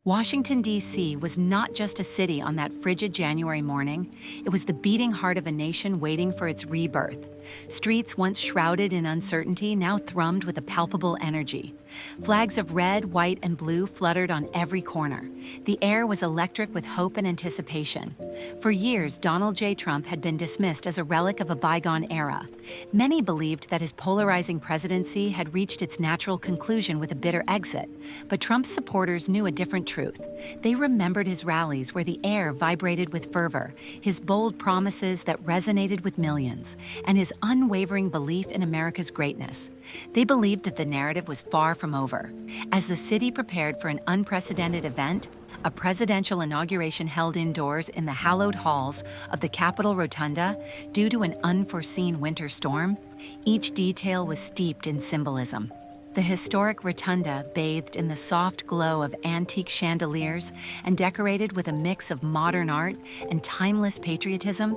Washington, D.C. was not just a city on that frigid January morning, it was the beating heart of a nation waiting for its rebirth. Streets once shrouded in uncertainty now thrummed with a palpable energy. Flags of red, white, and blue fluttered on every corner. The air was electric with hope and anticipation. For years, Donald J. Trump had been dismissed as a relic of a bygone era. Many believed that his polarizing presidency had reached its natural conclusion with a bitter exit, but Trump's supporters knew a different truth. They remembered his rallies where the air vibrated with fervor, his bold promises that resonated with millions, and his unwavering belief in America's greatness. They believed that the narrative was far from over. As the city prepared for an unprecedented event, a presidential inauguration held indoors in the hallowed halls of the Capitol Rotunda due to an unforeseen winter storm, each detail was steeped in symbolism. The historic rotunda, bathed in the soft glow of antique chandeliers and decorated with a mix of modern art and timeless patriotism,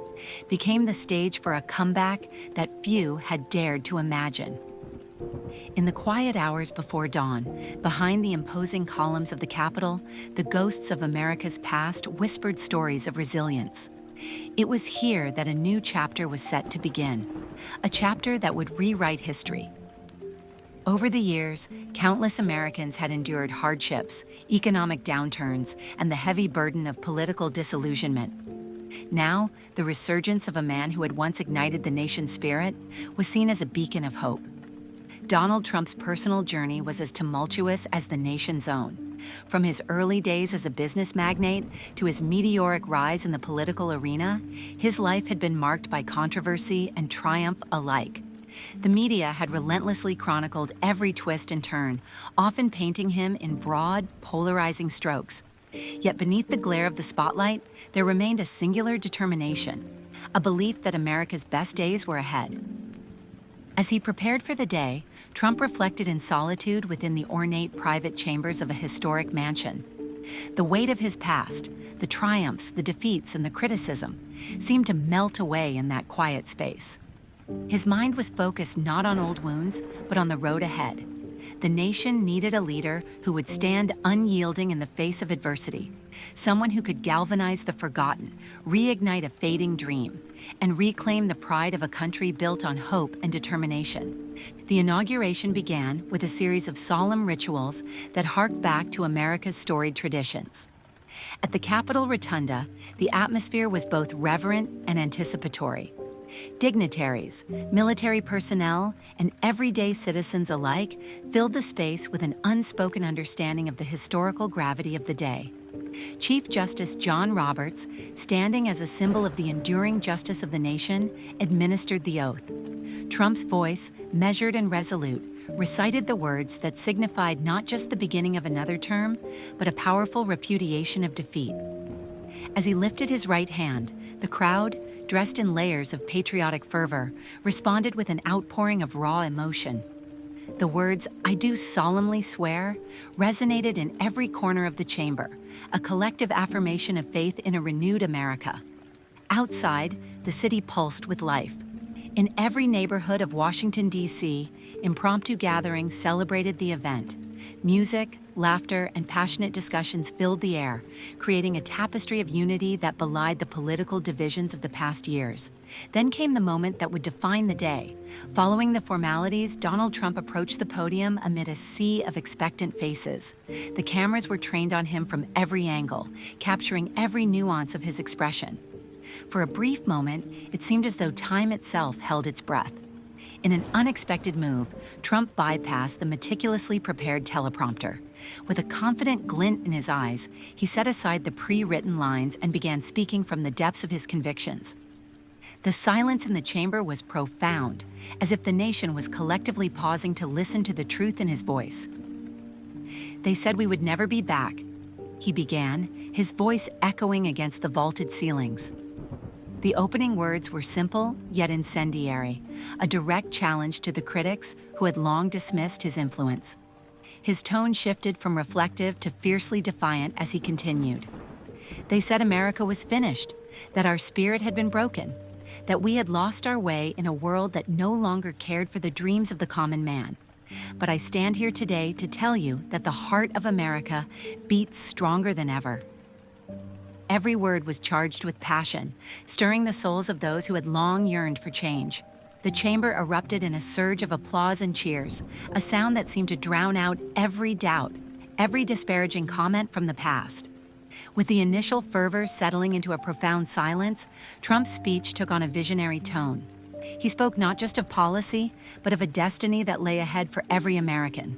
became the stage for a comeback that few had dared to imagine. In the quiet hours before dawn, behind the imposing columns of the Capitol, the ghosts of America's past whispered stories of resilience. It was here that a new chapter was set to begin, a chapter that would rewrite history. Over the years, countless Americans had endured hardships, economic downturns, and the heavy burden of political disillusionment. Now, the resurgence of a man who had once ignited the nation's spirit was seen as a beacon of hope. Donald Trump's personal journey was as tumultuous as the nation's own. From his early days as a business magnate to his meteoric rise in the political arena, his life had been marked by controversy and triumph alike. The media had relentlessly chronicled every twist and turn, often painting him in broad, polarizing strokes. Yet beneath the glare of the spotlight, there remained a singular determination, a belief that America's best days were ahead. As he prepared for the day, Trump reflected in solitude within the ornate private chambers of a historic mansion. The weight of his past, the triumphs, the defeats, and the criticism, seemed to melt away in that quiet space. His mind was focused not on old wounds, but on the road ahead. The nation needed a leader who would stand unyielding in the face of adversity, someone who could galvanize the forgotten, reignite a fading dream, and reclaim the pride of a country built on hope and determination. The inauguration began with a series of solemn rituals that harked back to America's storied traditions. At the Capitol Rotunda, the atmosphere was both reverent and anticipatory. Dignitaries, military personnel, and everyday citizens alike filled the space with an unspoken understanding of the historical gravity of the day. Chief Justice John Roberts, standing as a symbol of the enduring justice of the nation, administered the oath. Trump's voice, measured and resolute, recited the words that signified not just the beginning of another term, but a powerful repudiation of defeat. As he lifted his right hand, the crowd, dressed in layers of patriotic fervor, responded with an outpouring of raw emotion. The words, "I do solemnly swear," resonated in every corner of the chamber, a collective affirmation of faith in a renewed America. Outside, the city pulsed with life. In every neighborhood of Washington, D.C., impromptu gatherings celebrated the event. Music, laughter, and passionate discussions filled the air, creating a tapestry of unity that belied the political divisions of the past years. Then came the moment that would define the day. Following the formalities, Donald Trump approached the podium amid a sea of expectant faces. The cameras were trained on him from every angle, capturing every nuance of his expression. For a brief moment, it seemed as though time itself held its breath. In an unexpected move, Trump bypassed the meticulously prepared teleprompter. With a confident glint in his eyes, he set aside the pre-written lines and began speaking from the depths of his convictions. The silence in the chamber was profound, as if the nation was collectively pausing to listen to the truth in his voice. "They said we would never be back," he began, his voice echoing against the vaulted ceilings. The opening words were simple yet incendiary, a direct challenge to the critics who had long dismissed his influence. His tone shifted from reflective to fiercely defiant as he continued. "They said America was finished, that our spirit had been broken, that we had lost our way in a world that no longer cared for the dreams of the common man. But I stand here today to tell you that the heart of America beats stronger than ever. Every word was charged with passion, stirring the souls of those who had long yearned for change. The chamber erupted in a surge of applause and cheers, a sound that seemed to drown out every doubt, every disparaging comment from the past. With the initial fervor settling into a profound silence, Trump's speech took on a visionary tone. He spoke not just of policy, but of a destiny that lay ahead for every American.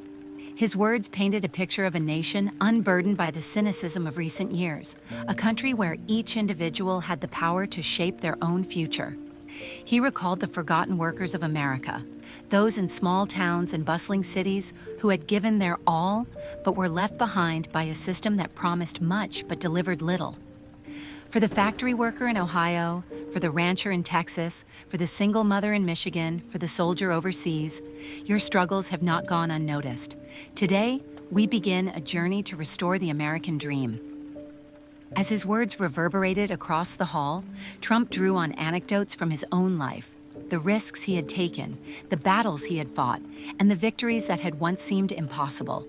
His words painted a picture of a nation unburdened by the cynicism of recent years, a country where each individual had the power to shape their own future. He recalled the forgotten workers of America, those in small towns and bustling cities who had given their all but were left behind by a system that promised much but delivered little. For the factory worker in Ohio, for the rancher in Texas, for the single mother in Michigan, for the soldier overseas, your struggles have not gone unnoticed. Today, we begin a journey to restore the American dream. As his words reverberated across the hall, Trump drew on anecdotes from his own life, the risks he had taken, the battles he had fought, and the victories that had once seemed impossible.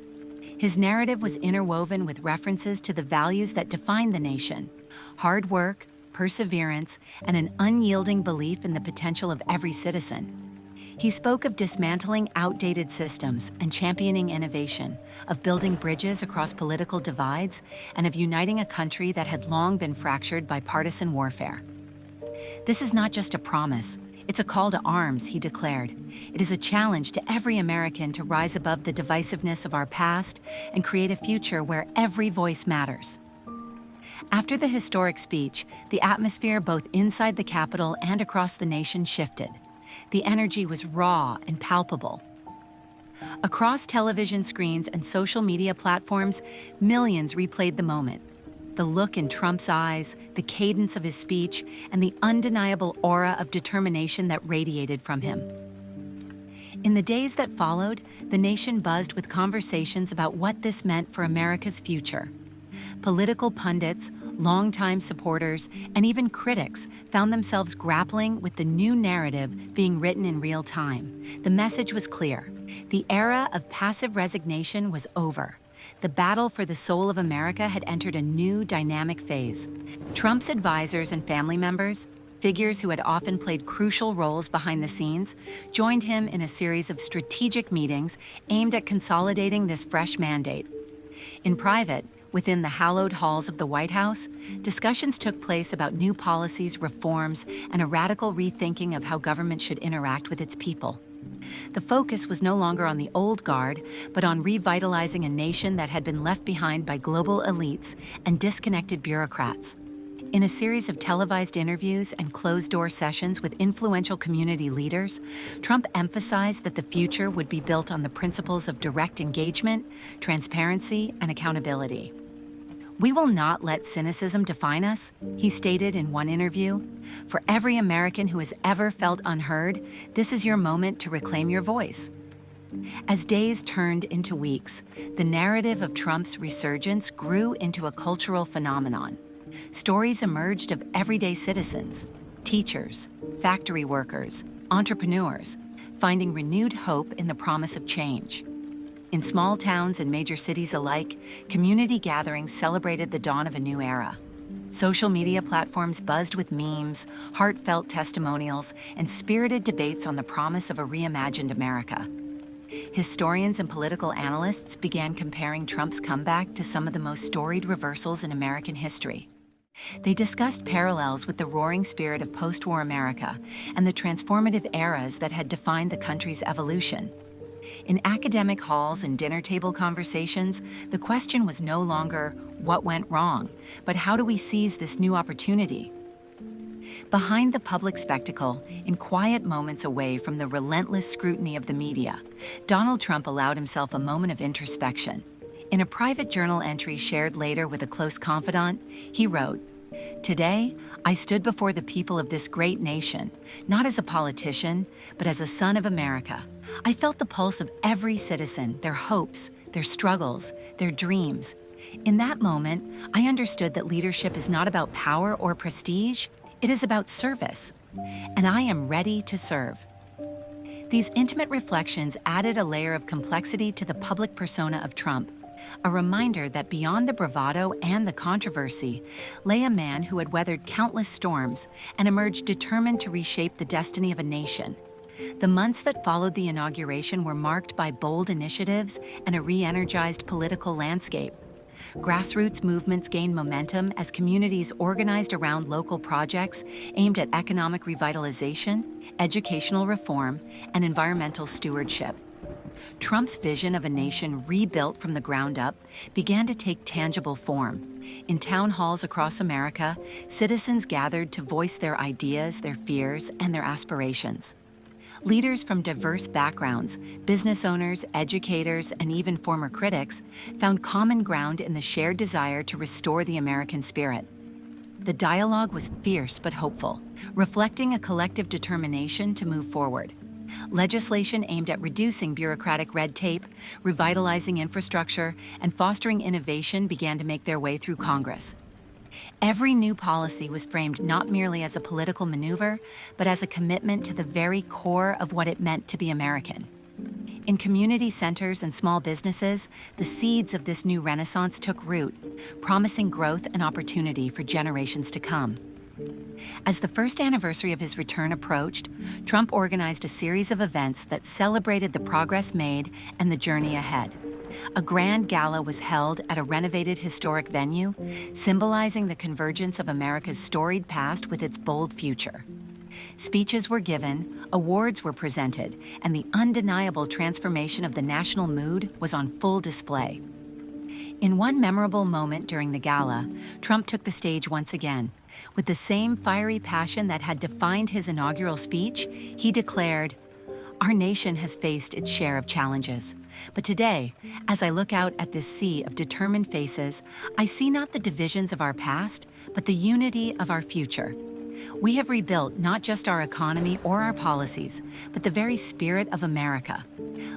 His narrative was interwoven with references to the values that define the nation: hard work, perseverance, and an unyielding belief in the potential of every citizen. He spoke of dismantling outdated systems and championing innovation, of building bridges across political divides, and of uniting a country that had long been fractured by partisan warfare. This is not just a promise, it's a call to arms, he declared. It is a challenge to every American to rise above the divisiveness of our past and create a future where every voice matters. After the historic speech, the atmosphere both inside the Capitol and across the nation shifted. The energy was raw and palpable. Across television screens and social media platforms, millions replayed the moment. The look in Trump's eyes, the cadence of his speech, and the undeniable aura of determination that radiated from him. In the days that followed, the nation buzzed with conversations about what this meant for America's future. Political pundits, longtime supporters, and even critics found themselves grappling with the new narrative being written in real time. The message was clear. The era of passive resignation was over. The battle for the soul of America had entered a new, dynamic phase. Trump's advisors and family members, figures who had often played crucial roles behind the scenes, joined him in a series of strategic meetings aimed at consolidating this fresh mandate. In private, within the hallowed halls of the White House, discussions took place about new policies, reforms, and a radical rethinking of how government should interact with its people. The focus was no longer on the old guard, but on revitalizing a nation that had been left behind by global elites and disconnected bureaucrats. In a series of televised interviews and closed-door sessions with influential community leaders, Trump emphasized that the future would be built on the principles of direct engagement, transparency, and accountability. "We will not let cynicism define us," he stated in one interview. "For every American who has ever felt unheard, this is your moment to reclaim your voice." As days turned into weeks, the narrative of Trump's resurgence grew into a cultural phenomenon. Stories emerged of everyday citizens, teachers, factory workers, entrepreneurs, finding renewed hope in the promise of change. In small towns and major cities alike, community gatherings celebrated the dawn of a new era. Social media platforms buzzed with memes, heartfelt testimonials, and spirited debates on the promise of a reimagined America. Historians and political analysts began comparing Trump's comeback to some of the most storied reversals in American history. They discussed parallels with the roaring spirit of post-war America and the transformative eras that had defined the country's evolution. In academic halls and dinner table conversations, the question was no longer what went wrong, but how do we seize this new opportunity? Behind the public spectacle, in quiet moments away from the relentless scrutiny of the media, Donald Trump allowed himself a moment of introspection. In a private journal entry shared later with a close confidant, he wrote, "Today, I stood before the people of this great nation, not as a politician, but as a son of America. I felt the pulse of every citizen, their hopes, their struggles, their dreams. In that moment, I understood that leadership is not about power or prestige, it is about service, and I am ready to serve." These intimate reflections added a layer of complexity to the public persona of Trump, a reminder that beyond the bravado and the controversy lay a man who had weathered countless storms and emerged determined to reshape the destiny of a nation. The months that followed the inauguration were marked by bold initiatives and a re-energized political landscape. Grassroots movements gained momentum as communities organized around local projects aimed at economic revitalization, educational reform, and environmental stewardship. Trump's vision of a nation rebuilt from the ground up began to take tangible form. In town halls across America, citizens gathered to voice their ideas, their fears, and their aspirations. Leaders from diverse backgrounds, business owners, educators, and even former critics, found common ground in the shared desire to restore the American spirit. The dialogue was fierce but hopeful, reflecting a collective determination to move forward. Legislation aimed at reducing bureaucratic red tape, revitalizing infrastructure, and fostering innovation began to make their way through Congress. Every new policy was framed not merely as a political maneuver, but as a commitment to the very core of what it meant to be American. In community centers and small businesses, the seeds of this new renaissance took root, promising growth and opportunity for generations to come. As the first anniversary of his return approached, Trump organized a series of events that celebrated the progress made and the journey ahead. A grand gala was held at a renovated historic venue, symbolizing the convergence of America's storied past with its bold future. Speeches were given, awards were presented, and the undeniable transformation of the national mood was on full display. In one memorable moment during the gala, Trump took the stage once again. With the same fiery passion that had defined his inaugural speech, he declared, "Our nation has faced its share of challenges. But today, as I look out at this sea of determined faces, I see not the divisions of our past, but the unity of our future. We have rebuilt not just our economy or our policies, but the very spirit of America.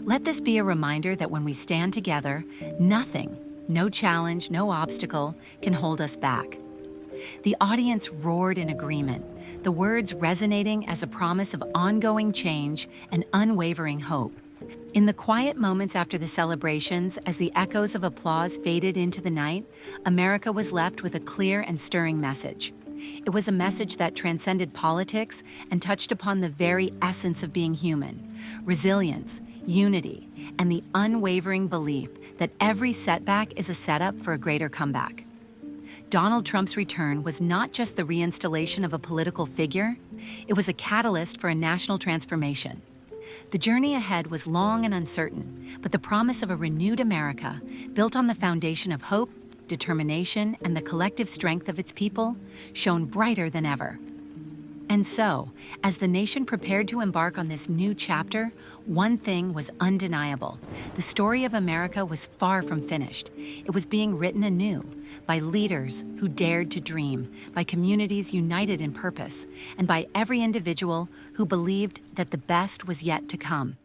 Let this be a reminder that when we stand together, nothing, no challenge, no obstacle, can hold us back." The audience roared in agreement, the words resonating as a promise of ongoing change and unwavering hope. In the quiet moments after the celebrations, as the echoes of applause faded into the night, America was left with a clear and stirring message. It was a message that transcended politics and touched upon the very essence of being human: resilience, unity, and the unwavering belief that every setback is a setup for a greater comeback. Donald Trump's return was not just the reinstallation of a political figure, it was a catalyst for a national transformation. The journey ahead was long and uncertain, but the promise of a renewed America, built on the foundation of hope, determination, and the collective strength of its people, shone brighter than ever. And so, as the nation prepared to embark on this new chapter, one thing was undeniable. The story of America was far from finished. It was being written anew by leaders who dared to dream, by communities united in purpose, and by every individual who believed that the best was yet to come.